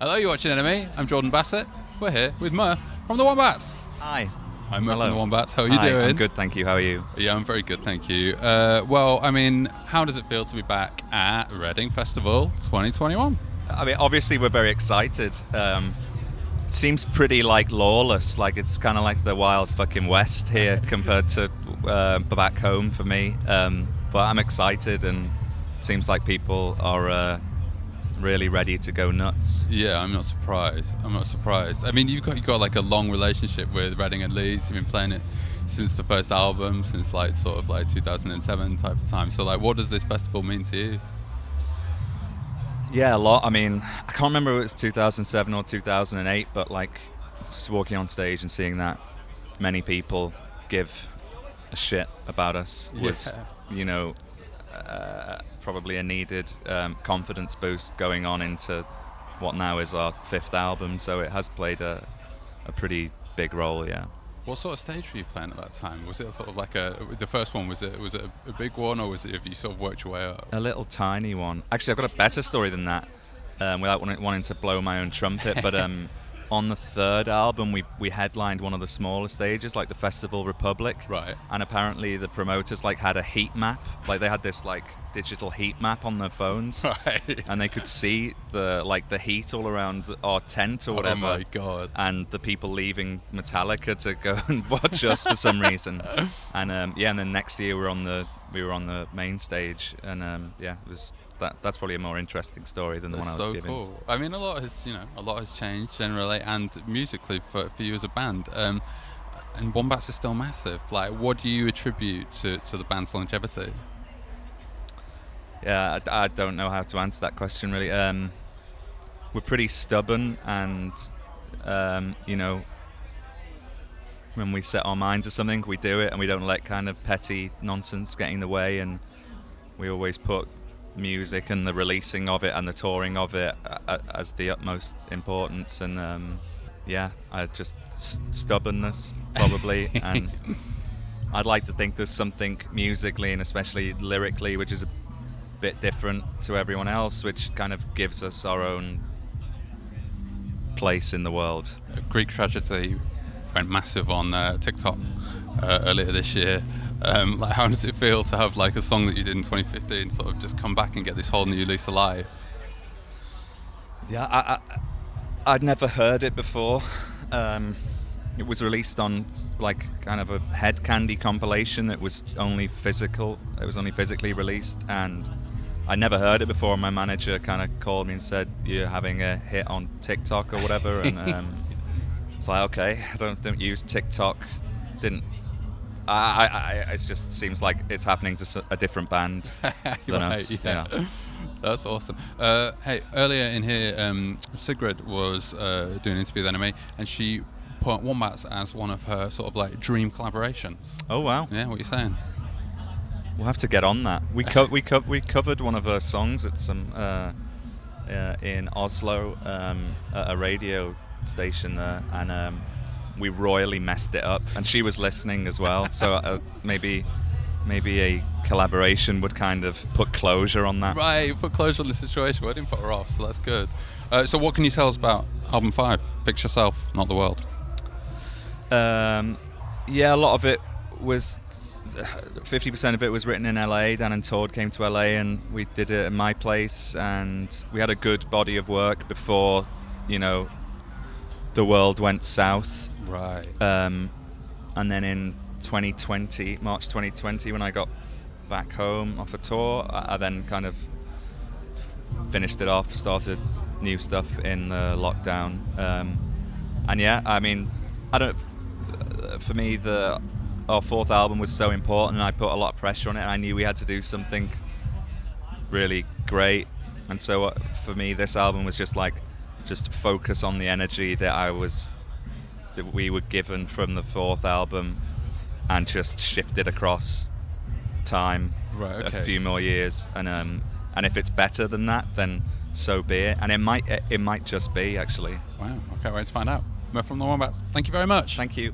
Hello, you're watching Enemy. I'm Jordan Bassett. We're here with Murph from the Wombats. Hi. I'm Murph Hello. from the Wombats. How are you Hi, doing? I'm good, thank you. How are you? Yeah, I'm very good, thank you. Well, I mean, how does it feel to be back at Reading Festival 2021? I mean, obviously we're very excited. It seems pretty lawless, it's kind of like the wild fucking West here compared to back home for me. But I'm excited, and it seems like people are really ready to go nuts. Yeah, I'm not surprised. I mean, you've got like a long relationship with Reading and Leeds. You've been playing it since the first album, since sort of 2007 type of time. So what does this festival mean to you? Yeah, a lot. I mean, I can't remember if it was 2007 or 2008, but just walking on stage and seeing that many people give a shit about us was, probably a needed confidence boost going on into what now is our fifth album. So it has played a pretty big role, yeah. What sort of stage were you playing at that time? Was it sort of the first one, was it a big one, or have you sort of worked your way up? A little tiny one. Actually, I've got a better story than that, without wanting to blow my own trumpet, but on the third album, we headlined one of the smaller stages, like the Festival Republic. Right. And apparently the promoters had a heat map. They had this digital heat map on their phones. Right. And they could see the heat all around our tent or whatever. Oh my God. And the people leaving Metallica to go and watch us for some reason. And and then next year we were on the main stage, and it was. That's probably a more interesting story than the one I was giving. So cool. I mean, a lot has changed generally, and musically for you as a band. And Wombats is still massive. What do you attribute to the band's longevity? Yeah, I don't know how to answer that question really. We're pretty stubborn, and when we set our mind to something, we do it, and we don't let kind of petty nonsense get in the way. And we always put music and the releasing of it and the touring of it as the utmost importance, and I just stubbornness probably. And I'd like to think there's something musically and especially lyrically which is a bit different to everyone else, which kind of gives us our own place in the world. Greek Tragedy went massive on TikTok earlier this year. How does it feel to have a song that you did in 2015 sort of just come back and get this whole new lease of life? Yeah, I'd never heard it before. It was released on kind of a Head Candy compilation that was only physical. It was only physically released, and I never heard it before. My manager kind of called me and said, "You're having a hit on TikTok or whatever," and it's okay. I don't use TikTok. It just seems like it's happening to a different band than us. Yeah. That's awesome. Hey, earlier in here, Sigrid was doing an interview with Enemy, and she put Wombats as one of her sort of dream collaborations. Oh wow! Yeah, what are you saying? We'll have to get on that. We covered one of her songs at some in Oslo at a radio station there, and we royally messed it up, and she was listening as well. So maybe a collaboration would kind of put closure on that. Right, put closure on the situation. We didn't put her off, so that's good. So what can you tell us about album 5? Fix Yourself, Not the World. A lot of it was 50% of it was written in LA. Dan and Tord came to LA, and we did it at my place, and we had a good body of work before the world went south. Right. And then in March 2020, when I got back home off a tour, I then kind of finished it off, started new stuff in the lockdown. For me, our fourth album was so important, and I put a lot of pressure on it, and I knew we had to do something really great. And so for me, this album was just focus on the energy that we were given from the fourth album, and just shift it across time. Right, okay. A few more years, and if it's better than that, then so be it. And it might just be, actually. Wow. Okay, well, let's find out. We're from the Wombats. Thank you very much. Thank you.